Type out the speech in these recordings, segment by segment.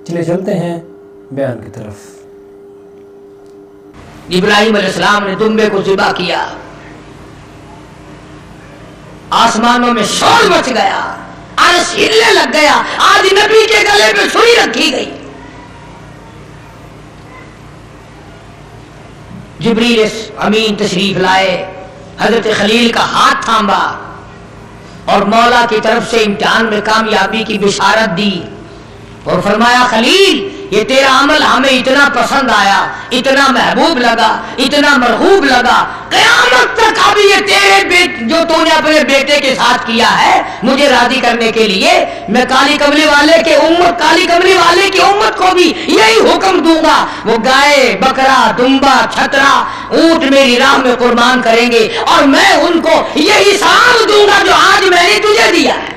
چلے چلتے ہیں بیان کی طرف۔ ابراہیم علیہ السلام نے دمبے کو ذبح کیا، آسمانوں میں شور مچ گیا، عرش ہلنے لگ گیا، آج نبی کے گلے پہ چھری رکھی گئی۔ جبریل امین تشریف لائے، حضرت خلیل کا ہاتھ تھاما اور مولا کی طرف سے امتحان میں کامیابی کی بشارت دی اور فرمایا خلیل یہ تیرا عمل ہمیں اتنا پسند آیا، اتنا محبوب لگا، اتنا مرغوب لگا، قیامت تک اب یہ تیرے جو تو نے اپنے بیٹے کے ساتھ کیا ہے مجھے راضی کرنے کے لیے میں کالی کملی والے کی امت کو بھی یہی حکم دوں گا، وہ گائے بکرا دمبا چھترا اونٹ میری راہ میں قربان کریں گے اور میں ان کو یہی ثواب دوں گا جو آج میں نے تجھے دیا ہے۔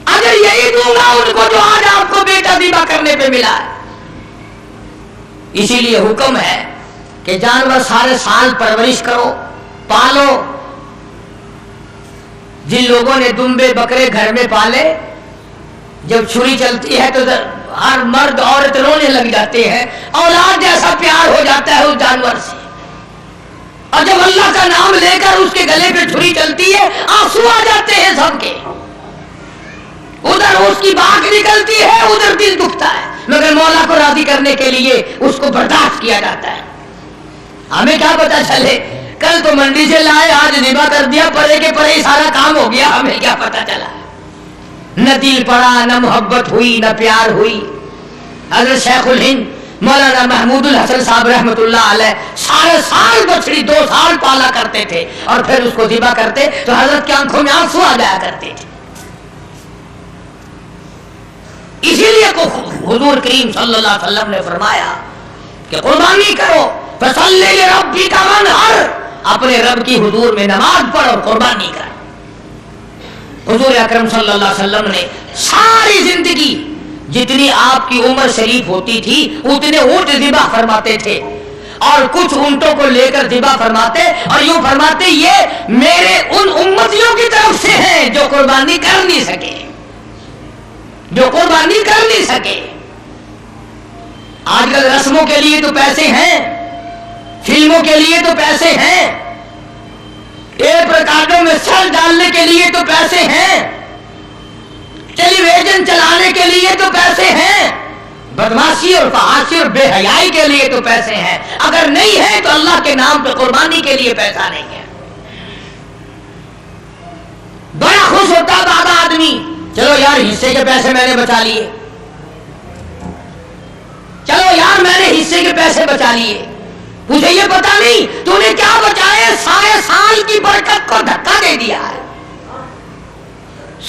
اگر یہی دوں گا ان کو جو آج آپ کو بیٹا ذبح کرنے پہ ملا ہے۔ اسی لیے حکم ہے کہ جانور سارے سال پرورش کرو، پالو۔ جن لوگوں نے دمبے بکرے گھر میں پالے، جب چھری چلتی ہے تو ہر مرد عورت رونے لگ جاتے ہیں، اولاد جیسا پیار ہو جاتا ہے اس جانور سے، اور جب اللہ کا نام لے کر اس کے گلے پہ چھری چلتی ہے آنسو آ جاتے ہیں سب کے، ادھر اس کی باک نکلتی ہے ادھر دل دکھتا ہے، مگر مولا کو راضی کرنے کے لیے اس کو برداشت کیا جاتا ہے۔ ہمیں کیا پتا چلے، کل تو منڈی سے لائے آج ذبح کر دیا، پرے کے پرے سارا کام ہو گیا، ہمیں کیا پتا چلا، نہ دل پڑا، نہ محبت ہوئی، نہ پیار ہوئی۔ حضرت شیخ الہند مولانا محمود الحسن صاحب رحمۃ اللہ علیہ سارے سال بچڑی 2 سال پالا کرتے تھے اور پھر اس کو ذبح کرتے تو حضرت کی آنکھوں میں آنسو آ جایا کرتے تھے۔ اسی لیے حضور کریم صلی اللہ علیہ وسلم نے فرمایا کہ قربانی کرو، فصلی لربک وانحر، اپنے رب کی حضور میں نماز پڑھ اور قربانی کر۔ حضور اکرم صلی اللہ علیہ وسلم نے ساری زندگی جتنی آپ کی عمر شریف ہوتی تھی اتنے اونٹ ذبح فرماتے تھے، اور کچھ اونٹوں کو لے کر ذبح فرماتے اور یوں فرماتے یہ میرے ان امتیوں کی طرف سے ہیں جو قربانی کر نہیں سکے، آج کل رسموں کے لیے تو پیسے ہیں، فلموں کے لیے تو پیسے ہیں، ٹیپ ریکارڈوں میں سر ڈالنے کے لیے تو پیسے ہیں، ٹیلی ویژن چلانے کے لیے تو پیسے ہیں، بدماشی اور فحاشی اور بے حیائی کے لیے تو پیسے ہیں، اگر نہیں ہے تو اللہ کے نام پہ قربانی کے لیے پیسہ نہیں ہے۔ بڑا خوش ہوتا بابا آدمی، چلو یار حصے کے پیسے میں نے بچا لیے، چلو یار میں نے حصے کے پیسے بچا لیے، مجھے یہ پتا نہیں تو نے کیا بچائے، سارے سال کی برکت کو دھکا دے دیا ہے،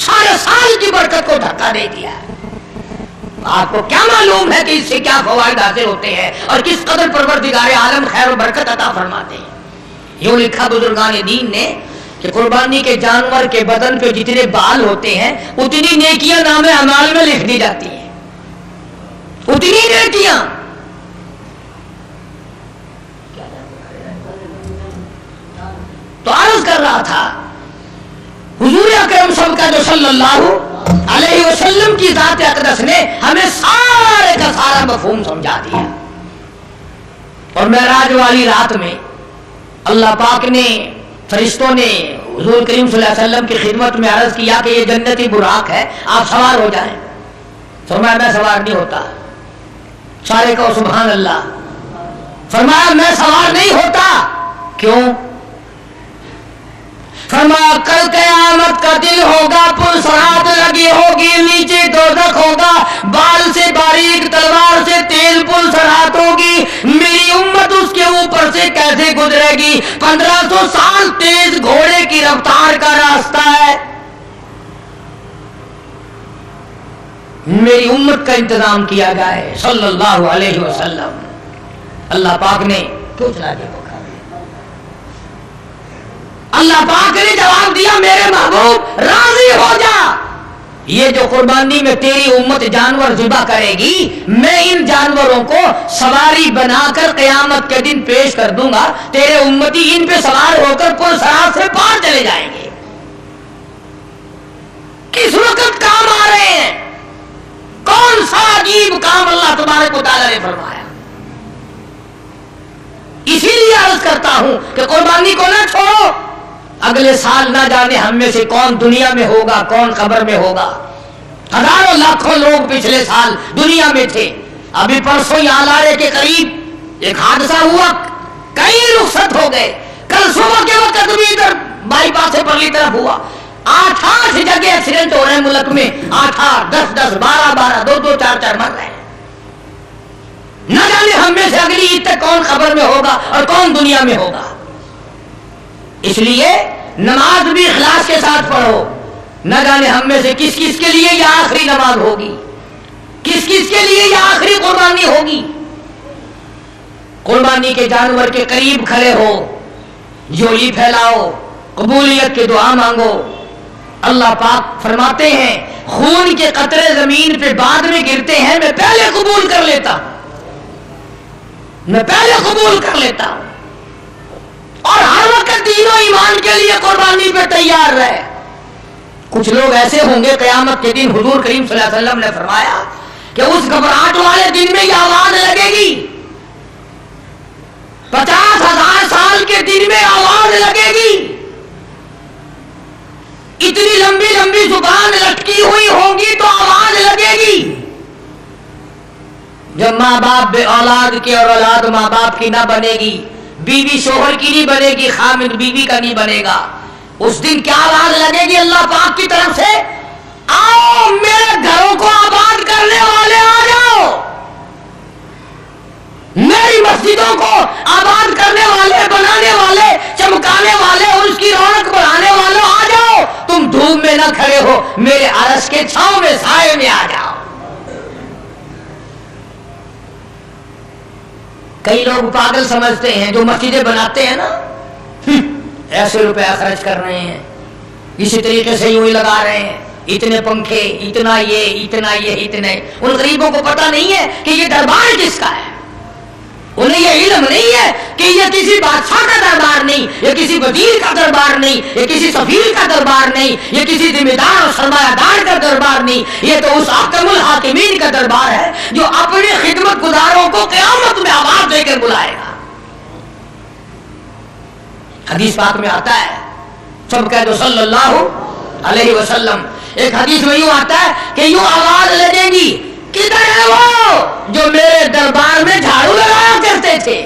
سارے سال کی برکت کو دھکا دے دیا ہے۔ آپ کو کیا معلوم ہے کہ اس سے کیا فوائد حاصل ہوتے ہیں اور کس قدر پروردگار عالم خیر و برکت عطا فرماتے ہیں۔ یوں لکھا بزرگان دین نے کہ قربانی کے جانور کے بدن پہ جتنے بال ہوتے ہیں اتنی نیکیاں نام اعمال میں لکھ دی جاتی ہیں، اتنی نیکیاں۔ تو عرض کر رہا تھا حضور اکرم صلی اللہ علیہ وسلم کی ذات اقدس نے ہمیں سارے کا سارا مفہوم سمجھا دیا، اور معراج والی رات میں اللہ پاک نے فرشتوں نے حضور کریم صلی اللہ علیہ وسلم کی خدمت میں عرض کیا کہ یہ جنتی براق ہے، آپ سوار ہو جائیں۔ فرمایا میں سوار نہیں ہوتا، سارے کہو سبحان اللہ۔ فرمایا میں سوار نہیں ہوتا، کیوں؟ فرمایا کل قیامت کا دن ہوگا، پرسرات لگی ہوگی، نیچے دوزخ ہوگا، بال سے باریک تلوار سے تیل پرسرات ہوگی، میری امت اس کے اوپر سے کیسے گزرے گی؟ 1500 سال تیز گھوڑے کی رفتار کا راستہ ہے، میری امت کا انتظام کیا جائے صلی اللہ علیہ وسلم۔ اللہ پاک نے کیوں چلا دیا؟ اللہ پاک نے جواب دیا میرے محبوب راضی ہو جا، یہ جو قربانی میں تیری امت جانور ذبح کرے گی میں ان جانوروں کو سواری بنا کر قیامت کے دن پیش کر دوں گا، تیرے امتی ان پہ سوار ہو کر پرسرات سے پار چلے جائیں گے۔ किस वक्त काम आ रहे हैं, कौन सा अजीब काम अल्लाह तबारक व तआला ने फरमाया। इसीलिए अर्ज करता हूं कि कुर्बानी को ना छोड़ो। अगले साल ना जाने हम में से कौन दुनिया में होगा, कौन कब्र में होगा। हजारों लाखों लोग पिछले साल दुनिया में थे। अभी परसों यहाँ लारे के करीब एक हादसा हुआ, कई रुखसत हो गए। कल सुबह के वक्त भी इधर बाईपास से परली तरफ हुआ, 8 जगह एक्सीडेंट हो रहे हैं मुल्क में। 8, 10, 12, 2, 4 मर रहे हैं। न जाने हम में से अगली ईद तक कौन खबर में होगा और कौन दुनिया में होगा। इसलिए नमाज भी इखलास के साथ पढ़ो। न जाने हम में से किस किस के लिए यह आखिरी नमाज होगी, किस किस के लिए यह आखिरी कुर्बानी होगी। कुर्बानी के जानवर के करीब खड़े हो, झोली फैलाओ, कबूलियत की दुआ मांगो। अल्लाह पाक फरमाते हैं, खून के कतरे जमीन पे बाद में गिरते हैं, मैं पहले कबूल कर लेता हूं, मैं पहले कबूल कर लेता हूं। और हर वक्त तीनों ईमान के लिए कुर्बानी पे तैयार रहे। कुछ लोग ऐसे होंगे क़यामत के दिन, हुजूर करीम सल्लल्लाहु अलैहि वसल्लम ने फरमाया कि उस घबराहट वाले दिन में यह आवाज लगेगी, 50,000 साल के दिन में आवाज लगेगी। इतनी लंबी लंबी जुबान लटकी हुई होगी तो आवाज लगेगी। जब माँ बाप बे औलाद के और औलाद माँ बाप की ना बनेगी, बीवी शोहर की नहीं बनेगी, खामिद बीवी का नहीं बनेगा, उस दिन क्या आवाज लगेगी अल्लाह पाक की तरफ से, आओ मेरे घरों को आबाद करने वाले आ जाओ, मेरी मस्जिदों को आबाद करने वाले, बनाने वाले, चमकाने वाले और उसकी रौनक बढ़ाने वाले आ जाओ। तुम धूप में ना खड़े हो, मेरे अरश के छांव में, साए में आ जाओ। कई लोग पागल समझते हैं जो मस्जिदें बनाते हैं ना, ऐसे रुपया खर्च कर रहे हैं, इसी तरीके से यूं ही लगा रहे हैं, इतने पंखे, इतना ये, इतना ये, इतने। उन गरीबों को पता नहीं है कि ये दरबार किसका है। उन्हें ये इल्म नहीं है कि ये किसी बादशाह का दरबार नहीं, ये किसी वजीर का दरबार नहीं, ये किसी सफीर का दरबार नहीं, ये किसी जिम्मेदार और सरमायादार का दरबार नहीं, ये तो उस अहकमुल हाकिमीन का दरबार है जो अपने खिदमत गुजारों को क़यामत में आवाज देकर बुलाएगा। हदीस पाक में आता है, सब कह दो सल्लल्लाहु अलैहि वसल्लम। एक हदीस में यूं आता है कि यूं आवाज लगेगी, किधर है वो जो मेरे दरबार में झाड़ू लगाया करते थे।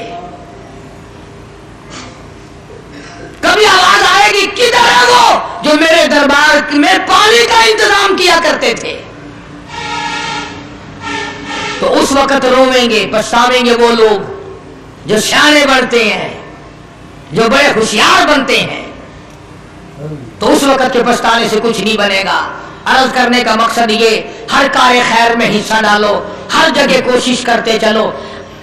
कभी आवाज आएगी, किधर है वो जो मेरे दरबार में पानी का इंतजाम किया करते थे। तो उस वक्त रोवेंगे, पछतावेंगे वो लोग जो सियाने बनते हैं, जो बड़े होशियार बनते हैं। तो उस वक्त के पछताने से कुछ नहीं बनेगा। अर्ज करने का मकसद ये, हर कार्य खैर में हिस्सा डालो, हर जगह कोशिश करते चलो,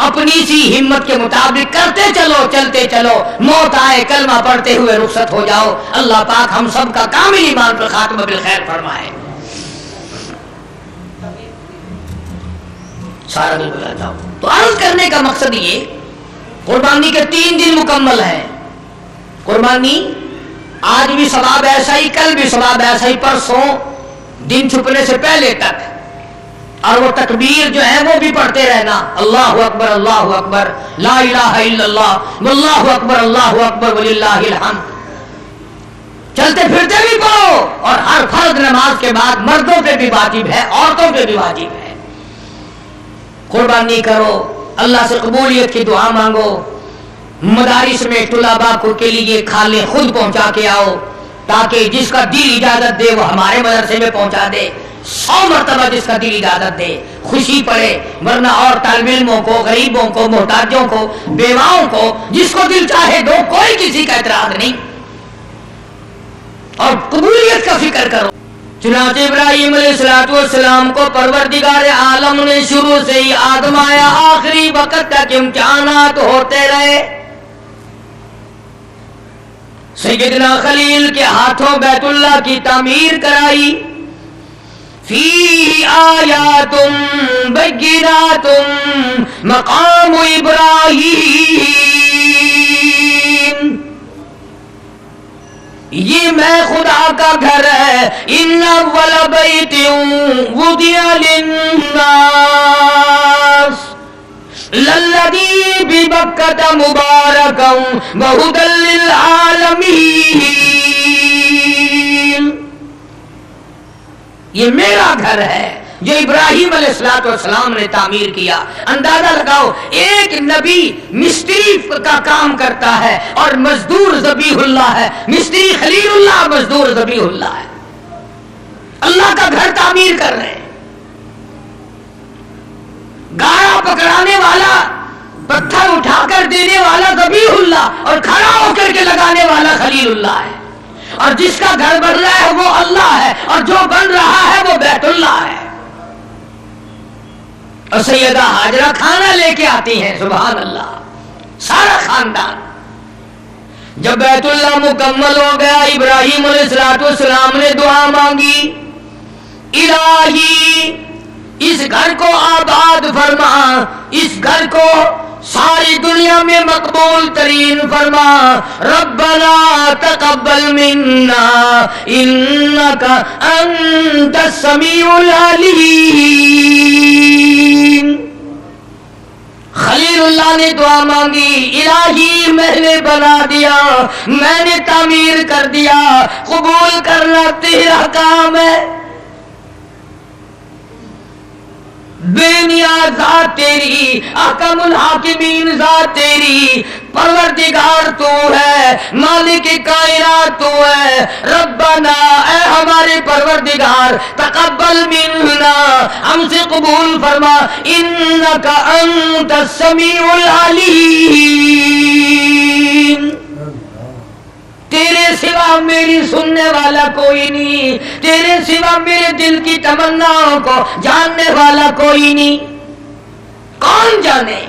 अपनी सी हिम्मत के मुताबिक करते चलो, चलते चलो, मौत आए कलमा पढ़ते हुए रुखसत हो जाओ। अल्लाह पाक हम सब का कामिल ईमान पर खात्मा बिल खैर फरमाए। सारा दिल बुझा जाओ। तो अर्ज करने का मकसद ये, कुर्बानी के 3 दिन मुकम्मल हैं। कुर्बानी आज भी सवाब ऐसा ही, कल भी सवाब ऐसा ही, परसों दिन छुपने से पहले तक। और वो तकबीर जो है वो भी पढ़ते रहना, अल्लाहु अकबर, अल्लाहु अकबर, ला इलाहा इल्लल्लाह, वल्लाहु अकबर, अल्लाहु अकबर, वलिल्लाहिल हम्द। चलते फिरते भी पढ़ो। और हर फर्ज नमाज के बाद मर्दों पे भी वाजिब है, औरतों पे भी वाजिब है। कुर्बानी करो, अल्लाह से कबूलियत की दुआ मांगो। मदारिस में तुलाबा को के लिए खाले खुद पहुंचा के आओ, ताकि जिसका दिल इजाजत दे वो हमारे मदरसे में पहुंचा दे। 100 मरतबा जिसका दिल इजाजत दे, खुशी पड़े। वरना और तालिब इल्मों को, गरीबों को, मोहताजों को, बेवाओं को, जिसको दिल चाहे दो, कोई किसी का एतराज नहीं। और कबूलियत का फिक्र करो। चुनांचे इब्राहिम अलैहिस्सलाम को परवरदिगार आलम ने शुरू से ही आजमाया, आखिरी वक्त तक इम्तिहानात होते रहे। सैयदना खलील के हाथों बैतुल्लाह की तामीर कराई। फी आयातुम बय्यिनातुम मकाम इब्राहीम। یہ میں خدا کا گھر ہے. ان اول بیت وضع للناس للذی ببکۃ مبارکا وہدی للعالمین. یہ میرا گھر ہے جو ابراہیم علیہ السلام نے تعمیر کیا. اندازہ لگاؤ ایک نبی مستری کا کام کرتا ہے اور مزدور ذبیح اللہ ہے. مستری خلیل اللہ، مزدور ذبیح اللہ ہے. اللہ کا گھر تعمیر کر رہے ہیں. گاڑا پکڑانے والا، پتھر اٹھا کر دینے والا ذبیح اللہ اور کھڑا ہو کر کے لگانے والا خلیل اللہ ہے. اور جس کا گھر بن رہا ہے وہ اللہ ہے اور جو بن رہا ہے وہ بیت اللہ ہے. اور سیدہ ہاجرہ کھانا لے کے آتی ہیں. سبحان اللہ. سارا خاندان. جب بیت اللہ مکمل ہو گیا ابراہیم علیہ السلام نے دعا مانگی، الہی اس گھر کو آباد فرما، اس گھر کو ساری دنیا میں مقبول ترین فرما. ربنا تقبل منا انک انت السمیع العلیم. خلیل اللہ نے دعا مانگی، الہی میں نے بنا دیا، میں نے تعمیر کر دیا، قبول کرنا تیرا کام ہے. بے نیاز ذات تیری، احکم الحاکمین ذات تیری، پروردگار تو ہے، مالک کائنات تو ہے. ربنا اے ہمارے پروردگار، تقبل منا ہم سے قبول فرما، انک انت السمیع العلیم. تیرے سوا میری سننے والا کوئی نہیں، تیرے سوا میرے دل کی تمناؤں کو جاننے والا کوئی نہیں. کون جانے؟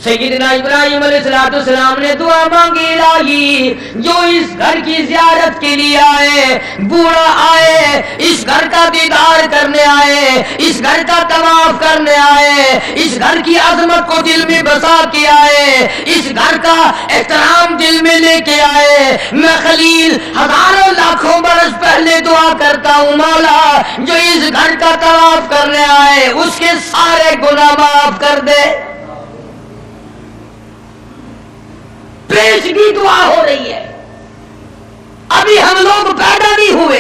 سیدنا ابراہیم علیہ السلام نے دعا مانگی، الہی جو اس گھر کی زیارت کے لیے آئے، بوڑھا آئے، اس گھر کا دیدار کرنے آئے، اس گھر کا طواف کرنے آئے، اس گھر کی عظمت کو دل میں بسا کے آئے، اس گھر کا احترام دل میں لے کے آئے. میں خلیل ہزاروں لاکھوں برس پہلے دعا کرتا ہوں، مولا جو اس گھر کا طواف کرنے آئے اس کے سارے گناہ معاف کر دے. پیشگی دعا ہو رہی ہے. ابھی ہم لوگ پیدا نہیں ہوئے،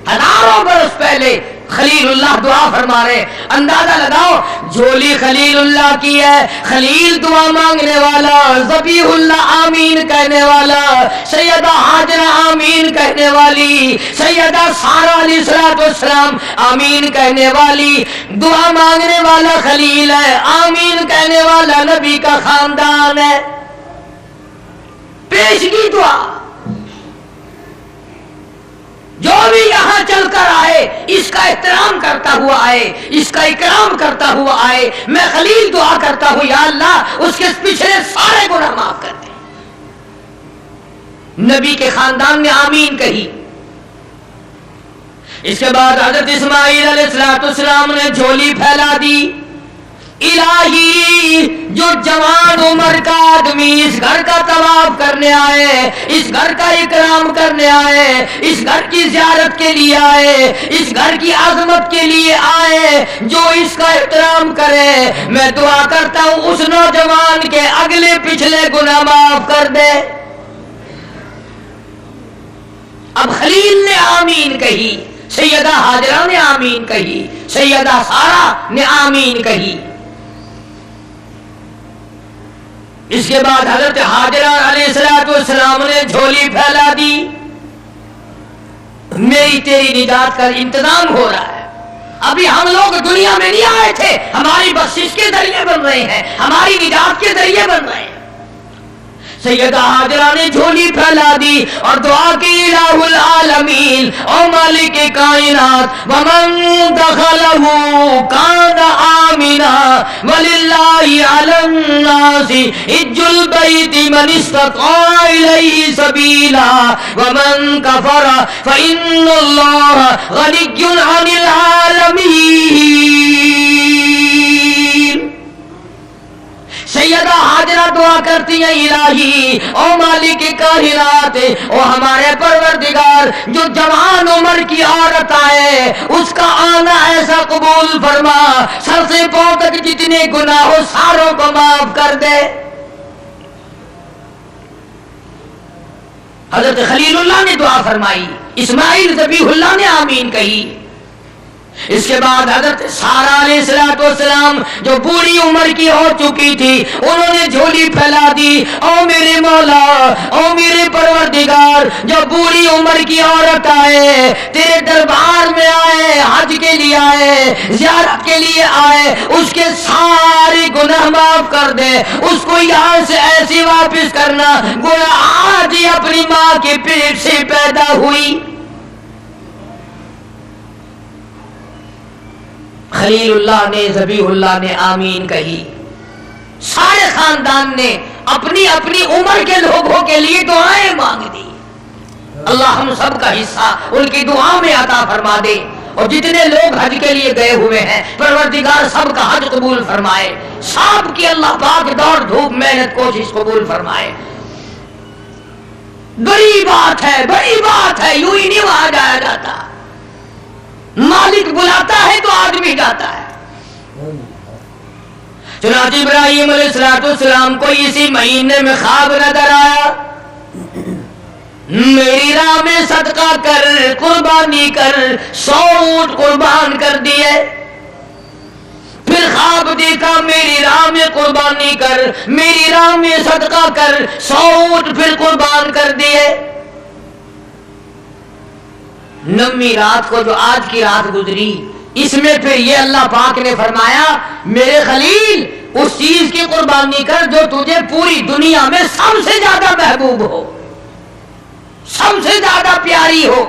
ہزاروں برس پہلے خلیل اللہ دعا فرما رہے. اندازہ لگاؤ جھولی خلیل اللہ کی ہے، خلیل دعا مانگنے والا، ذبیح اللہ آمین کہنے والا، سیدہ ہاجرہ آمین کہنے والی، سیدہ سارہ علیہ السلام آمین کہنے والی. دعا مانگنے والا خلیل ہے، آمین کہنے والا نبی کا خاندان ہے. پیشگی دعا. جو بھی یہاں چل کر آئے اس کا احترام کرتا ہوا آئے، اس کا اکرام کرتا ہوا آئے. میں خلیل دعا کرتا ہوں یا اللہ اس کے پچھلے سارے گناہ معاف کر دے. نبی کے خاندان نے آمین کہی. اس کے بعد حضرت اسماعیل علیہ السلام نے جھولی پھیلا دی. الہی جو جوان عمر کا آدمی اس گھر کا طواف کرنے آئے، اس گھر کا اکرام کرنے آئے، اس گھر کی زیارت کے لیے آئے، اس گھر کی عظمت کے لیے آئے، جو اس کا احترام کرے، میں دعا کرتا ہوں اس نوجوان کے اگلے پچھلے گناہ معاف کر دے. اب خلیل نے آمین کہی، سیدہ ہاجرہ نے آمین کہی، سیدہ سارہ نے آمین کہی. اس کے بعد حضرت ہاجرہ علیہ السلام نے جھولی پھیلا دی. میری تیری نجات کا انتظام ہو رہا ہے. ابھی ہم لوگ دنیا میں نہیں آئے تھے، ہماری بخشش کے ذریعے بن رہے ہیں، ہماری نجات کے ذریعے بن رہے ہیں. سیدہ ہاجرہ نے جھولی پھیلا دی اور دعا کی، الہ العالمین او مالک کائنات، ومن دخلہ کان آمنا وللہ علی الناس حج البیت من استطاع الیہ سبیلا ومن کفر فإن اللہ غنی عن العالمین. سیدہ حاجرہ دعا کرتی ہیں الہی او مالک کائنات، او ہمارے پروردگار، جو جوان عمر کی عورت آئے اس کا آنا ایسا قبول فرما، سر سے پاؤں تک جتنے گناہ ہو ساروں کو معاف کر دے۔ حضرت خلیل اللہ نے دعا فرمائی، اسماعیل ذبیح اللہ نے آمین کہی۔ اس کے بعد حضرت سارہ علیہ السلام جو بوڑھی عمر کی ہو چکی تھی، انہوں نے جھولی پھیلا دی، او میرے مولا، او میرے پروردگار، جو بوڑھی عمر کی عورت آئے، تیرے دربار میں آئے، حج کے لیے آئے، زیارت کے لیے آئے، اس کے سارے گناہ معاف کر دے، اس کو یہاں سے ایسی واپس کرنا گویا آج ہی اپنی ماں کے پیٹ سے پیدا ہوئی۔ خلیل اللہ نے ذبیح اللہ نے آمین کہی۔ سارے خاندان نے اپنی اپنی عمر کے لوگوں کے لیے دعائیں مانگ دی۔ اللہ ہم سب کا حصہ ان کی دعا میں عطا فرما دے، اور جتنے لوگ حج کے لیے گئے ہوئے ہیں پروردگار سب کا حج قبول فرمائے، سب کی اللہ پاک دوڑ دھوپ محنت کوشش قبول فرمائے۔ بڑی بات ہے، بڑی بات ہے، یوں ہی نہیں وہاں جایا جاتا، مالک بلاتا ہے تو آدمی جاتا ہے۔ چنانچہ ابراہیم علیہ السلام کو اسی مہینے میں خواب نظر آیا، میری راہ میں صدقہ کر، قربانی کر، 100 اونٹ قربان کر دیے۔ پھر خواب دیکھا میری راہ میں قربانی کر، میری راہ میں صدقہ کر، 100 اونٹ پھر قربان کر دیے۔ 9ویں رات کو جو آج کی رات گزری، اس میں پھر یہ اللہ پاک نے فرمایا میرے خلیل اس چیز کی قربانی کر جو تجھے پوری دنیا میں سب سے زیادہ محبوب ہو، سب سے زیادہ پیاری ہو،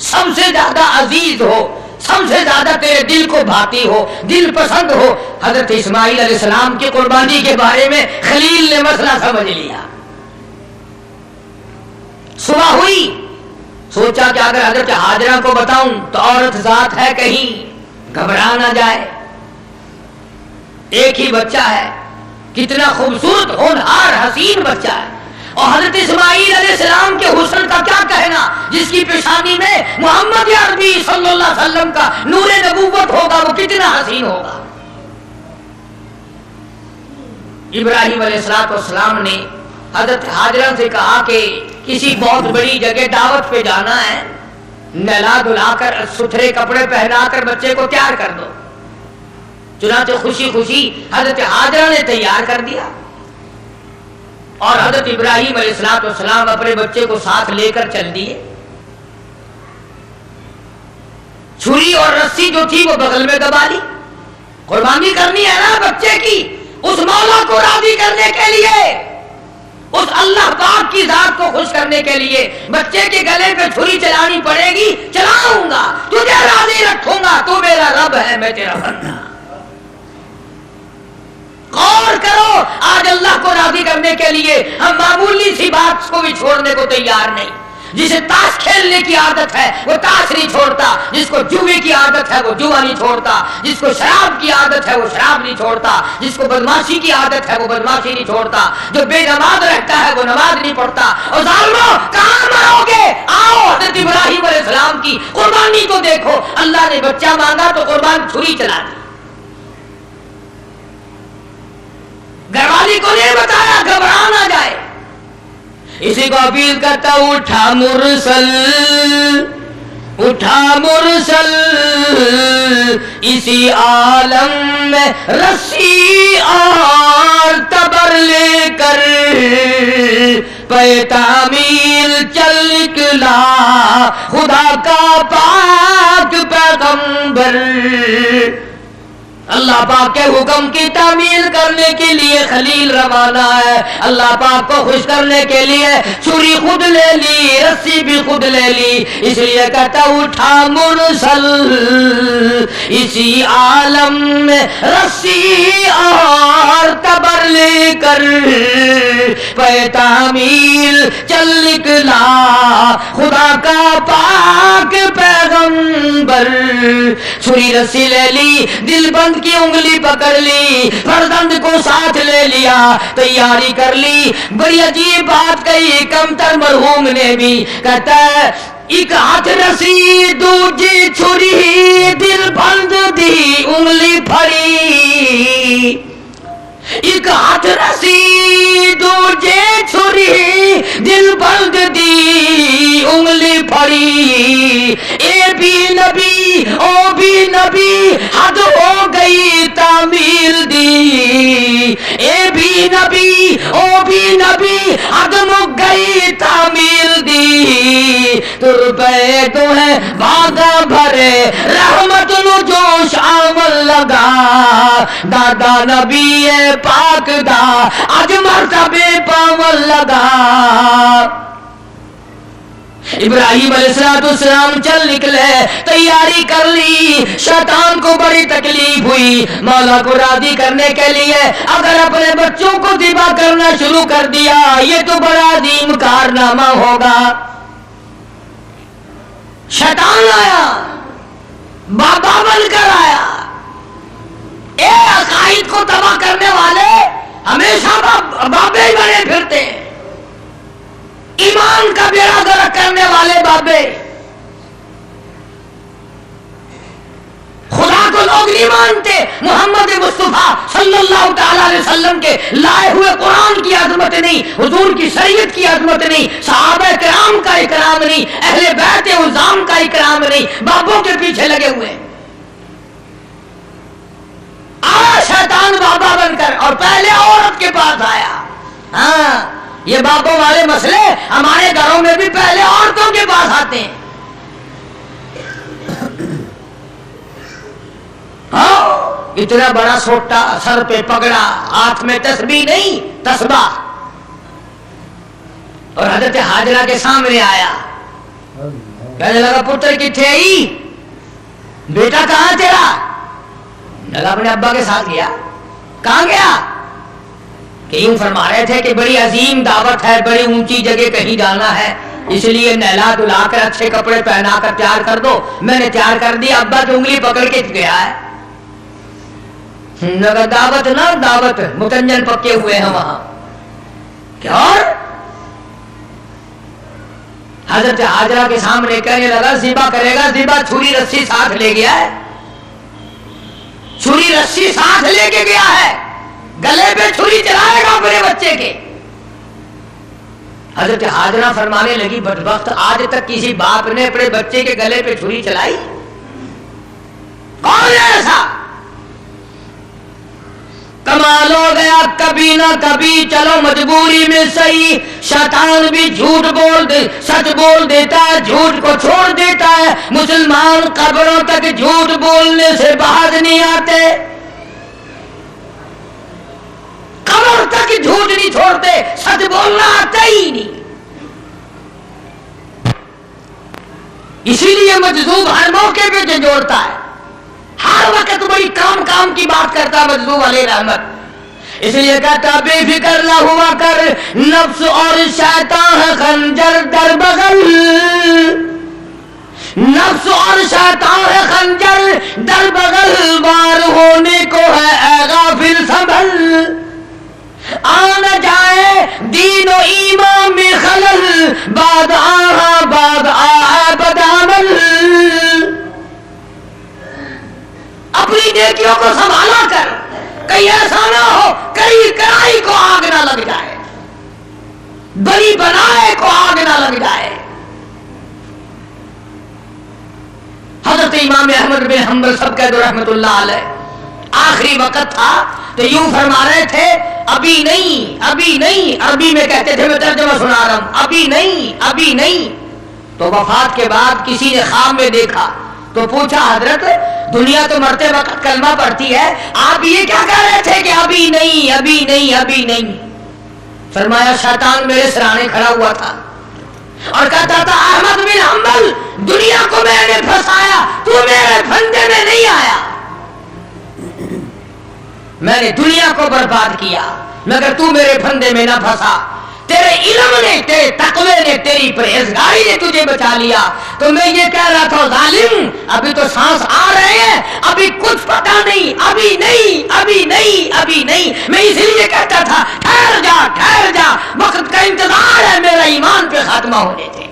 سب سے زیادہ عزیز ہو، سب سے زیادہ تیرے دل کو بھاتی ہو، دل پسند ہو۔ حضرت اسماعیل علیہ السلام کی قربانی کے بارے میں خلیل نے مسئلہ سمجھ لیا۔ صبح ہوئی، سوچا کہ اگر حضرت حاجرہ کو بتاؤں تو عورت ذات ہے، کہیں گھبرا نہ جائے، ایک ہی بچہ ہے، کتنا خوبصورت ہونہار حسین بچہ ہے، اور حضرت اسماعیل علیہ السلام کے حسن کا کیا کہنا، جس کی پیشانی میں محمد عربی صلی اللہ علیہ وسلم کا نور نبوت ہوگا، وہ کتنا حسین ہوگا۔ ابراہیم علیہ السلام نے حضرت حاجرہ سے کہا کہ کسی بہت بڑی جگہ دعوت پہ جانا ہے، نہلا دھلا کر ستھرے کپڑے پہنا کر بچے کو تیار کر دو۔ چنانچہ خوشی خوشی حضرت حاجرہ نے تیار کر دیا، اور حضرت ابراہیم علیہ السلام اپنے بچے کو ساتھ لے کر چل دیے۔ چھری اور رسی جو تھی وہ بغل میں دبا لی، قربانی کرنی ہے نا بچے کی، اس مولا کو راضی کرنے کے لیے، اس اللہ پاک کی ذات کو خوش کرنے کے لیے بچے کے گلے پہ چھری چلانی پڑے گی، چلاؤں گا، تجھے راضی رکھوں گا، تو میرا رب ہے، میں تیرا بندہ۔ غور کرو، آج اللہ کو راضی کرنے کے لیے ہم معمولی سی بات کو بھی چھوڑنے کو تیار نہیں۔ جسے تاش کھیلنے کی عادت ہے وہ تاش نہیں چھوڑتا، جس کو جوے کی عادت ہے وہ جوا نہیں چھوڑتا، جس کو شراب کی عادت ہے وہ شراب نہیں چھوڑتا، جس کو بدماشی کی عادت ہے وہ بدماشی نہیں چھوڑتا، جو بے نماز رہتا ہے وہ نماز نہیں پڑھتا۔ اور ظالمو کہاں مرو گے؟ آؤ حضرت ابراہیم علیہ السلام کی قربانی کو دیکھو، اللہ نے بچہ مانگا تو قربان چھری چلا دی، گھر والی کو نہیں بتایا گھبرا نہ جائے۔ اسی کو اپیل کرتا اٹھا مرسل، اٹھا مرسل، اسی عالم میں رسی اور تبر لے کر پے تعمیل چل نکلا خدا کا پاک پیغمبر۔ اللہ پاک کے حکم کی تعمیل کرنے کے لیے خلیل روانہ ہے، اللہ پاک کو خوش کرنے کے لیے چھری خود لے لی، رسی بھی خود لے لی، اس لیے کہتا اٹھا مرسل، اسی عالم میں رسی اور تبر لے کر پے تعمیل चल निकला खुदा का पाक पैगंबर। छुरी रस्सी ले ली, दिल बंद की उंगली पकड़ ली, फर्जंद को साथ ले लिया, तैयारी कर ली। बड़ी अजीब बात कही कमतर मरहूम ने भी, कहता है एक हाथ रस्सी दूजी छुरी, दिल बंद दी उंगली फड़ी। एक हाथ रस्सी दूजे छुरी, दिल बंद दी उंगली फड़ी। ए भी नबी ओ भी नबी, हद हो गई तामील दी। ए भी नबी ओ भी नबी, हद मुक गई तामील दी। तुरबे तो है भागा भरे रहमत नु जोश आमल लगा। दादा नबी पाक दा अज मरतबे पावन लगा। इब्राहिम अलैहिस्सलाम चल निकले, तैयारी कर ली। शैतान को बड़ी तकलीफ हुई, मौला को राजी करने के लिए अगर अपने बच्चों को ज़िबा करना शुरू कर दिया ये तो बड़ा अजीम कारनामा होगा। शैतान आया, बाबा बनकर आया। ए अकाइद को तबाह करने वाले हमेशा बाबे ही बने फिरते हैं। ईमान का बेड़ा गर्क करने वाले बाबे। खुदा को लोग नहीं मानते, मोहम्मद मुस्तफा सल्लल्लाहु अलैहि वसल्लम के लाए हुए कुरान की अजमत नहीं, हुजूर की शरीयत की अजमत नहीं, सहाबा किराम का इकराम नहीं, अहले बैत उज़ाम का इकराम नहीं, बाबों के पीछे लगे हुए। आया शैतान बाबा बनकर और पहले औरत के पास आया। हाँ, ये बाबों वाले मसले हमारे घरों में भी पहले औरतों के पास आते हैं। हाँ, इतना बड़ा सोटा, सर पे पगड़ा, हाथ में तस्बीह नहीं तस्बा, और हजरत हाजरा के सामने आया। कहने लगा पुत्र किथे आई, बेटा कहाँ तेरा? लगा अपने अब्बा के साथ गया। कहाँ गया? कि यूं फरमा रहे थे कि बड़ी अजीम दावत है, बड़ी ऊंची जगह कहीं जाना है, इसलिए नहला धुलाकर अच्छे कपड़े पहनाकर तैयार कर दो। मैंने तैयार कर दिया, अब्बा की उंगली पकड़ के गया है। लगा दावत ना दावत, मुतंजन पक्के हुए हैं वहां। क्या? और हजरत हाजरा के सामने कहने लगा ज़िबा करेगा, ज़िबा छुरी रस्सी साथ ले गया है, छुरी रस्सी साथ लेके गया है, गले पे छुरी चलाएगा अपने बच्चे के। हजरत हाजरा फरमाने लगी बदबख्त, आज तक किसी बाप ने अपने बच्चे के गले पे छुरी चलाई? कौन है ऐसा? कमाल हो गया, कभी ना कभी चलो मजबूरी में सही, शैतान भी झूठ बोल दे, सच बोल देता है, झूठ को छोड़ देता है। मुसलमान कब्रों तक झूठ बोलने से बाहर नहीं आते, कब्र तक झूठ नहीं छोड़ते, सच बोलना आता ही नहीं। इसीलिए मजदूब हर मौके पे जोड़ता है, हर वक्त बड़ी काम की बात करता है मजदूब अलैहि रहमत। इसलिए कहता बेफिक्र ना हुआ कर, नफ्स और शैतान है खंजर दर बगल, नफ्स और शैतान है खंजर दर बगल, वार होने को है ऐ गाफिल संभल, आ न जाए दीन और ईमान में खलल, बाद आ बदामल। अपनी नेकियों को संभाला कर, कहीं ऐसा ना हो कहीं कढ़ाई को आग ना लग जाए, बड़ी बनाए को आग ना लग जाए। हजरत इमाम अहमद बिन हंबल सब कह दो रहमतुल्लाह अलैह, आखिरी वक्त था तो यूं फरमा रहे थे अभी नहीं, अभी नहीं, अरबी में कहते थे, मैं तर्जुमा सुना रहा हूं, अभी नहीं, अभी नहीं। तो वफात के बाद किसी ने ख्वाब में देखा तो पूछा हजरत दुनिया तो मरते वक्त कलमा पढ़ती है, आप ये क्या कह रहे थे कि अभी नहीं, अभी नहीं, अभी नहीं? फरमाया शैतान मेरे सराहने खड़ा हुआ था और कहता था अहमद बिन हंबल दुनिया को मैंने फंसाया, तू मेरे फंदे में नहीं आया, मैंने दुनिया को बर्बाद किया मगर तू मेरे फंदे में ना फंसा। तेरे इल्म ने, तेरे तकवे ने, तेरी परहेजगारी ने तुझे बचा लिया। तो मैं ये कह रहा था जालिम, अभी तो सांस आ रहे हैं, अभी कुछ पता नहीं, अभी नहीं, अभी नहीं, अभी नहीं। मैं इसलिए कहता था ठहर जा, ठहर जा, वक्त का इंतजार है मेरा ईमान पे खात्मा होने दे।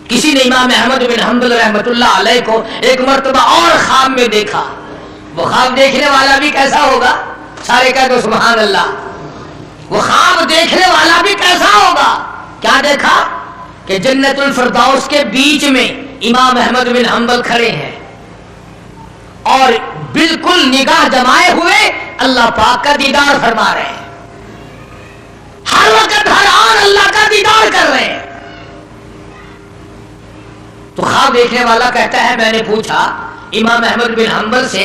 किसी ने इमाम अहमद बिन हंबल रहमतुल्लाह अलैह को एक मर्तबा और ख्वाब में देखा। वो ख्वाब देखने वाला भी कैसा होगा? सारे कह दो सुभान अल्लाह। वो ख्वाब देखने वाला भी कैसा होगा? क्या देखा कि जन्नतुल फिरदौस के बीच में इमाम अहमद बिन हंबल खड़े हैं और बिल्कुल निगाह जमाए हुए अल्लाह पाक का दीदार फरमा रहे हैं। हर वक्त हर आन अल्लाह का दीदार कर रहे हैं। तो ख्वाब देखने वाला कहता है, मैंने पूछा इमाम अहमद बिन हंबल से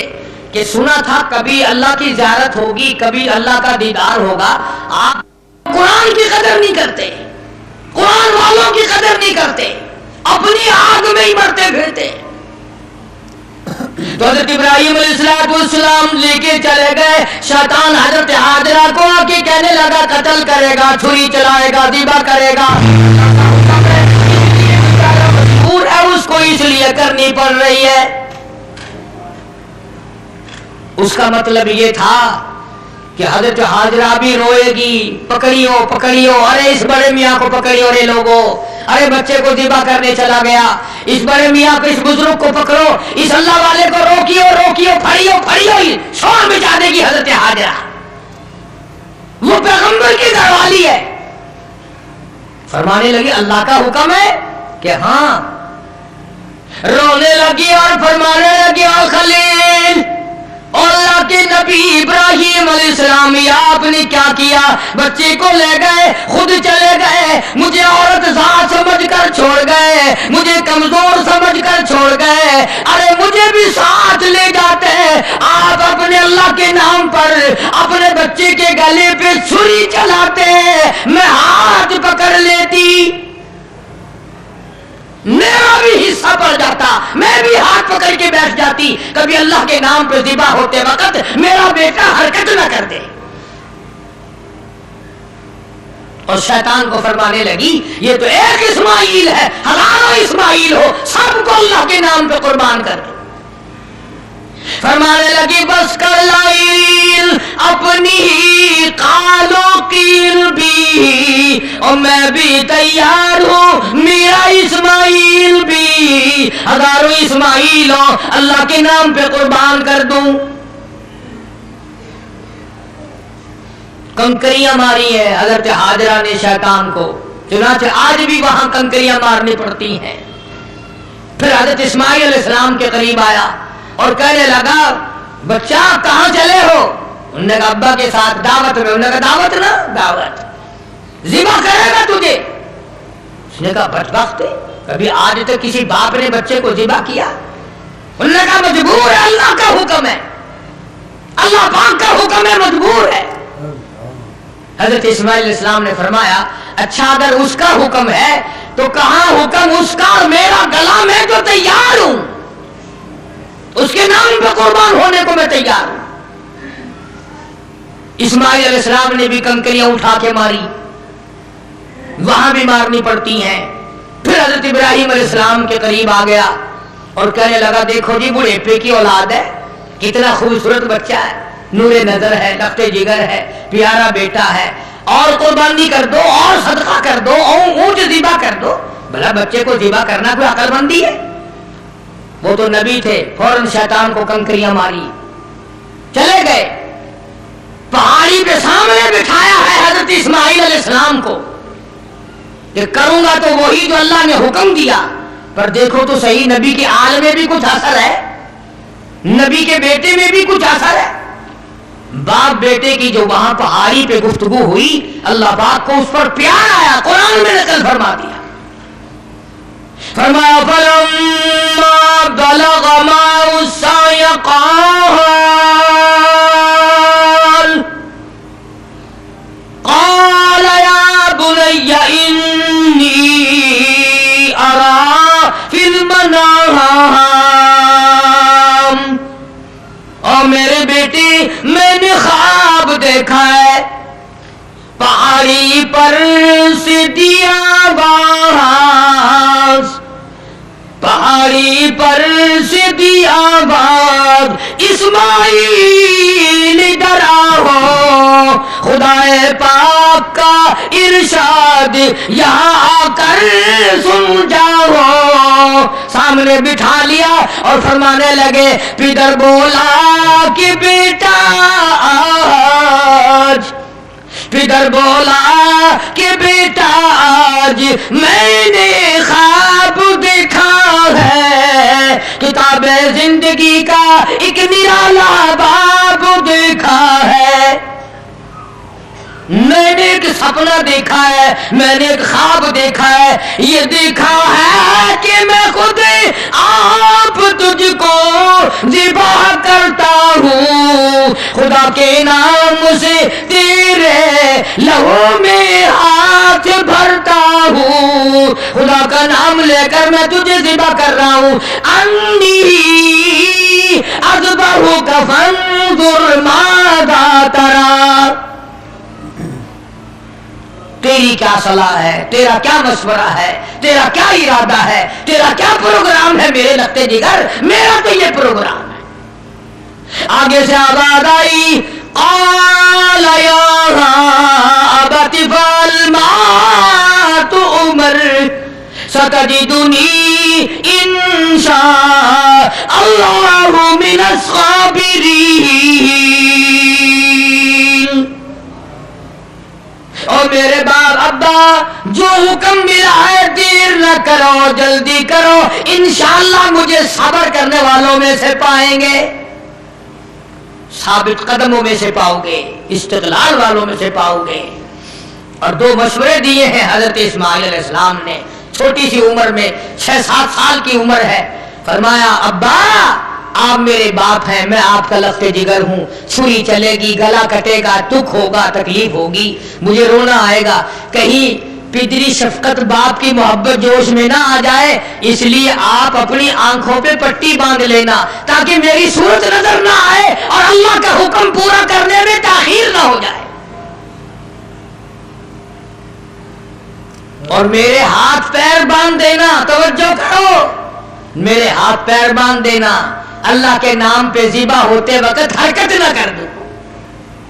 कि सुना था कभी अल्लाह की ज़ियारत होगी, कभी अल्लाह का दीदार होगा, आप कुरान की कदर नहीं करते, कुरान वालों की कदर नहीं करते, अपनी आग में ही मरते फिरते। तो हजरत इब्राहिम अलैहिस्सलाम लेके चले गए। शैतान हजरत हाजरा को आके कहने लगा कत्ल करेगा, छुरी चलाएगा, ज़िबा करेगा। उसको इसलिए करनी पड़ रही है। उसका मतलब ये था कि हजरत हाजरा भी रोएगी, पकड़ियो पकड़ियो, अरे इस बड़े मियाँ को पकड़ियो रे लोगों, अरे बच्चे को ज़िबा करने चला गया, इस बड़े मियाँ को, इस बुजुर्ग को पकड़ो, इस अल्लाह वाले को रोकियो रोकियो, फड़ियो फड़ियो, शोर मचा देगी हजरत हाजरा। वो पैगंबर की घरवाली है। फरमाने लगी अल्लाह का हुक्म है कि हाँ। रोने लगी और फरमाने लगी ओ खलील, अल्लाह के नबी इब्राहिम अलैहिस्सलाम, आपने क्या किया? बच्चे को ले गए, खुद चले गए, मुझे औरत जात समझकर छोड़ गए, मुझे कमजोर समझकर छोड़ गए, अरे मुझे भी साथ ले जाते, आप अपने अल्लाह के नाम पर अपने बच्चे के गले पे छुरी चलाते, मैं हाथ पकड़ लेती, मेरा भी हिस्सा पड़ जाता, मैं भी हाथ पकड़ के बैठ जाती, कभी अल्लाह के नाम पर ज़िबा होते वक्त मेरा बेटा हरकत न कर दे। और शैतान को फरमाने लगी ये तो एक इस्माइल है, हजारों इस्माइल हो, सबको अल्लाह के नाम पे कुर्बान कर दो। फरमाने लगी बस कर लाइल अपनी ही कालो कील भी, और मैं भी तैयार हूं, मेरा इस्माइल भी, हजारों इस्माइल हो, अल्लाह के नाम पे कुर्बान कर दूं। कंकरियां मारी है हजरत हाजरा ने शैतान को, चुनाचे आज भी वहां कंकरियां मारनी पड़ती हैं। फिर हजरत इस्माइल अलैहिस्सलाम के करीब आया और कहने लगा बच्चा कहां चले हो? उन्होंने कहा अब्बा के साथ दावत में। उन्होंने कहा दावत ना दावत, ज़िबा करेगा तुझे। उसने कहा बदबख्त, कभी आज तक किसी बाप ने बच्चे को ज़िबा किया? उन्होंने कहा मजबूर है, अल्लाह का हुक्म है, अल्लाह पाक का हुक्म है, मजबूर है। हजरत इस्माइल अलैहिस्सलाम ने फरमाया अच्छा अगर उसका हुक्म है तो कहां हुक्म उसका और मेरा गला में जो तैयार हूं, उसके नाम पे कुर्बान होने को मैं तैयार हूं। इस्माइल अलैहिस्सलाम ने भी कंकरियां उठा के मारी, वहां भी मारनी पड़ती हैं। फिर हजरत इब्राहिम अलैहिस्सलाम के करीब आ गया और कहने लगा देखो जी बुढ़ेपे की औलाद है, कितना खूबसूरत बच्चा है, नूरे नजर है, लफ्ते जिगर है, प्यारा बेटा है, और कुर्बानी कर दो और सदका कर दो और ऊंट ज़िबा कर दो। भला बच्चे को ज़िबा करना कोई अक्लमंदी है? वो तो नबी थे, फौरन शैतान को कंकरियां मारी, चले गए। पहाड़ी पे सामने बिठाया है हजरत इस्माइल अलैहिस्सलाम को कि करूंगा तो वही जो अल्लाह ने हुक्म दिया। पर देखो तो सही, नबी के आल में भी कुछ असर है, नबी के बेटे में भी कुछ असर है। बाप बेटे की जो वहां पहाड़ी पे गुफ्तगू हुई, अल्लाह पाक को उस पर प्यार आया, कुरान में नकल फरमा दिया। फरमाया फलम्मा बलग माअ साय क़ाल या बुनय्या इन्नी अरा फिल मनाम, और मेरे بیٹی میں نے خواب دیکھا ہے پہاڑی پر سیدھی آواز پہاڑی پر سیدھی آواز اسماعیل ادھر آؤ خدا پاک کا ارشاد یہاں آ کر سن جاؤ سامنے بٹھا لیا اور فرمانے لگے پیدر بولا کہ بیٹا آج پیدر بولا کہ بیٹا آج میں نے خواب دیکھا ہے کتاب زندگی کا ایک نرالا باب دیکھا ہے میں نے ایک سپنا دیکھا ہے میں نے ایک خواب دیکھا ہے یہ دیکھا ہے کہ میں خود آپ تجھ کو ذبح کرتا ہوں خدا کے نام سے تیرے لہو میں ہاتھ بھرتا ہوں خدا کا نام لے کر میں تجھے ذبح کر رہا ہوں انی اذبحک فانظر ماذا تری تیری کیا صلاح ہے تیرا کیا مشورہ ہے تیرا کیا ارادہ ہے تیرا کیا پروگرام ہے میرے لگتے جگر میرا تو یہ پروگرام ہے آگے سے آواز آئی قال یا ابت افعل ما تؤمر ستجدنی انشاء اللہ من الصابرین اور میرے باپ ابا جو حکم ملا ہے دیر نہ کرو جلدی کرو انشاءاللہ مجھے صبر کرنے والوں میں سے پائیں گے ثابت قدموں میں سے پاؤ گے استدلال والوں میں سے پاؤ گے اور دو مشورے دیے ہیں حضرت اسماعیل علیہ السلام نے چھوٹی سی عمر میں 6-7 سال کی عمر ہے فرمایا ابا آپ میرے باپ ہیں میں آپ کا لخت جگر ہوں چھری چلے گی گلا کٹے گا دکھ ہوگا تکلیف ہوگی مجھے رونا آئے گا کہیں پدری شفقت باپ کی محبت جوش میں نہ آ جائے اس لیے آپ اپنی آنکھوں پہ پٹی باندھ لینا تاکہ میری صورت نظر نہ آئے اور اللہ کا حکم پورا کرنے میں تاخیر نہ ہو جائے اور میرے ہاتھ پیر باندھ دینا توجہ کرو میرے ہاتھ پیر باندھ دینا اللہ کے نام پہ ذبح ہوتے وقت حرکت نہ کر دو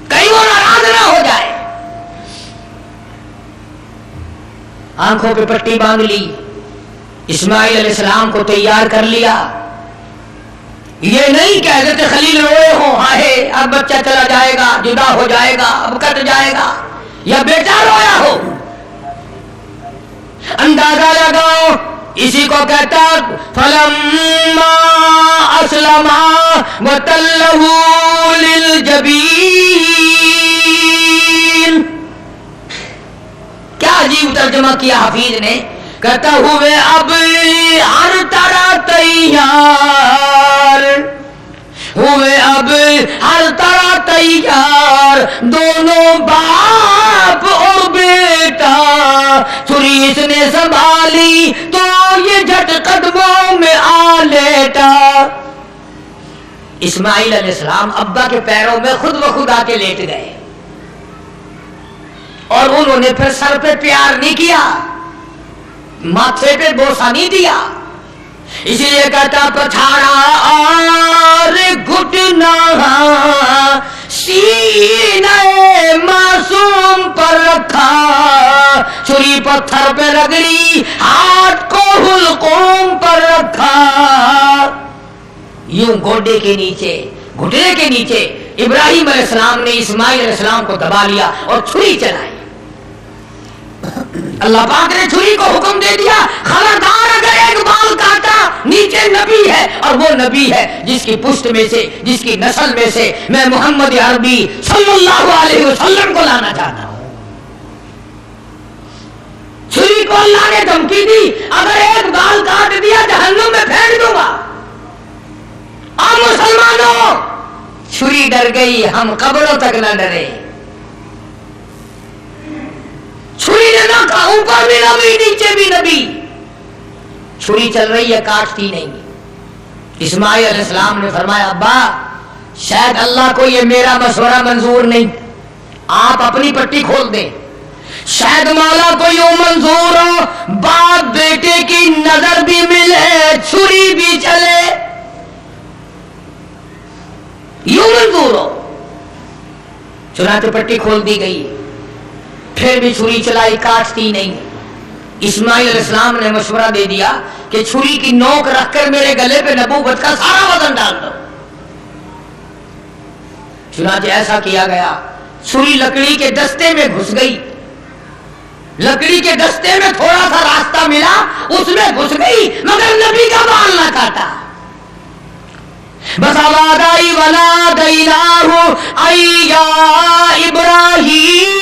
کہیں وہ ناراض نہ ہو جائے آنکھوں پہ پٹی باندھ لی اسماعیل علیہ السلام کو تیار کر لیا یہ نہیں کہ حضرت خلیل روئے ہوں ہائے اب بچہ چلا جائے گا جدا ہو جائے گا اب کٹ جائے گا یا بیٹا رویا ہو اندازہ لگاؤ اسی کو کہتا فلما اسلما وتلہ للجبین کیا عجیب ترجمہ کیا حفیظ نے کہتا ہوئے اب ہر طرح تیار ہوئے اب ہر طرح تیار دونوں باپ اور بیٹا چھری اس نے سنبھالی تو یہ جھٹ قدموں میں آ لیٹا اسماعیل علیہ السلام ابا کے پیروں میں خود بخود آ کے لیٹ گئے اور انہوں نے پھر سر پہ پیار نہیں کیا ماتھے پہ بوسہ نہیں دیا اسی لیے کہتا پچھاڑا اور گھٹنا سینہ معصوم پر رکھا چھری پتھر پہ رگڑی ہاتھ کو حلقوم پر رکھا یوں گوڈے کے نیچے گھٹنے کے نیچے ابراہیم علیہ السلام نے اسماعیل علیہ السلام کو دبا لیا اور چھری چلائی اللہ پاک نے چھری کو حکم دے دیا خبردار اگر ایک بال کاٹا نیچے نبی ہے اور وہ نبی ہے جس کی پشت میں سے جس کی نسل میں سے میں محمد عربی صلی اللہ علیہ وسلم کو لانا چاہتا ہوں چھری کو اللہ نے دھمکی دی اگر ایک بال کاٹ دیا جہنم میں پھینک دوں گا اور مسلمانوں چھری ڈر گئی ہم قبروں تک نہ ڈرے چھری نے نہ کہا اوپر بھی نبی نیچے بھی نبی چھری چل رہی ہے کاٹتی نہیں اسماعیل علیہ السلام نے فرمایا ابا शायद अल्लाह को ये मेरा मशवरा मंजूर नहीं, आप अपनी पट्टी खोल दें। शायद मौला को यूं मंजूर हो, बाप बेटे की नजर भी मिले, छुरी भी चले, यूं मंजूर हो। चुनाचे पट्टी खोल दी गई, फिर भी छुरी चलाई, काटती नहीं। इस्माइल अलैहिस्सलाम ने मशवरा दे दिया कि छुरी की नोक रखकर मेरे गले पे नबूवत का सारा वजन डाल दो। चुनाचे ऐसा किया गया। छुरी लकड़ी के दस्ते में घुस गई, लकड़ी के दस्ते में थोड़ा सा रास्ता मिला, उसमें घुस गई, मगर नबी का बाल ना काटा। बस आवाज आई, वला दैनाहु अय्या इब्राहीम,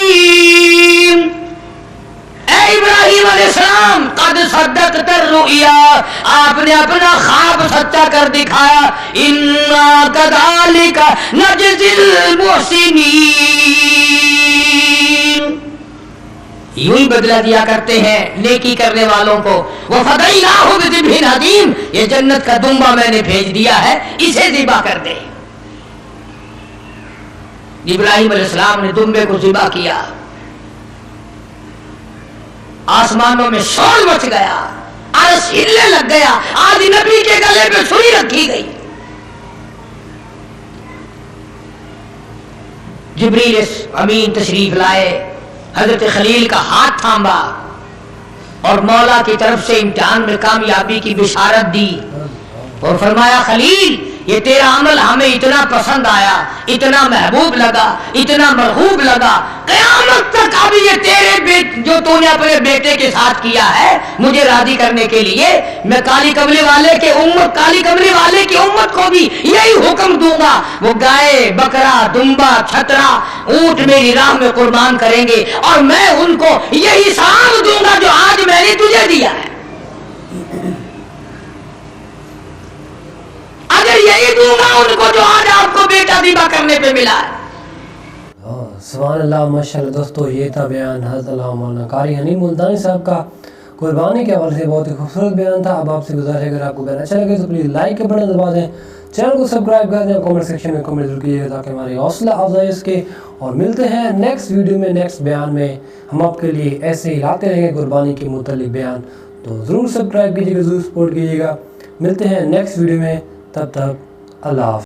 ए इब्राहीम अलैहिस्सलाम, कद सद्दक़त रुया, आपने अपना ख्वाब सच्चा कर दिखाया। इन्ना कज़ालिका नजज़िल मुहसिनीन, यूं ही बदला दिया करते हैं नेकी करने वालों को। वो फदैनाहु बिज़िब्हिन अज़ीम, ये जन्नत का दुम्बा मैंने भेज दिया है, इसे ज़िबा कर दे। इब्राहीम अलैहिस्सलाम ने दुम्बे को ज़िबा किया। आसमानों में शोर मच गया, अर्श हिलने लग गया। आज नबी के गले पे छुरी रखी गई। जिब्रील अमीन तशरीफ लाए, हजरत खलील का हाथ थामा और मौला की तरफ से इम्तिहान में कामयाबी की बिशारत दी और फरमाया, खलील ये तेरा अमल हमें इतना पसंद आया, इतना महबूब लगा, इतना मरहूब लगा, क़यामत तक अब ये तेरे जो तूने अपने बेटे के साथ किया है मुझे राजी करने के लिए, मैं काली कमली वाले की उम्मत को भी यही हुक्म दूंगा। वो गाय, बकरा, दुम्बा, छतरा, ऊंट मेरी राह में कुर्बान करेंगे और मैं उनको यही साम दूंगा जो आज मैंने तुझे दिया है। अगर यही दूंगा उनको जो आज आपको बेटा ज़िबा करने पे मिला है। सुभान अल्लाह, माशाअल्लाह। दोस्तों ये था बयान हज़रत मौलाना कारी हनीफ मुल्तानी साहब का कुर्बानी के हवाले से। बहुत ही खूबसूरत बयान था। अब आपसे गुजारिश है, अगर आपको बयान अच्छा लगे तो प्लीज़ लाइक के बटन दबा दें, चैनल को सब्सक्राइब कर दें, कमेंट सेक्शन में कमेंट जरूर कीजिएगा ताकि हमारी हौसला अफजाई इसके। और मिलते हैं नेक्स्ट वीडियो में, नेक्स्ट बयान में। हम आपके लिए ऐसे ही लाते रहेंगे कुर्बानी के मुतल्लिक बयान, तो ज़रूर सब्सक्राइब कीजिएगा, ज़रूर सपोर्ट कीजिएगा। मिलते हैं नेक्स्ट वीडियो में, तब तक अल्लाह।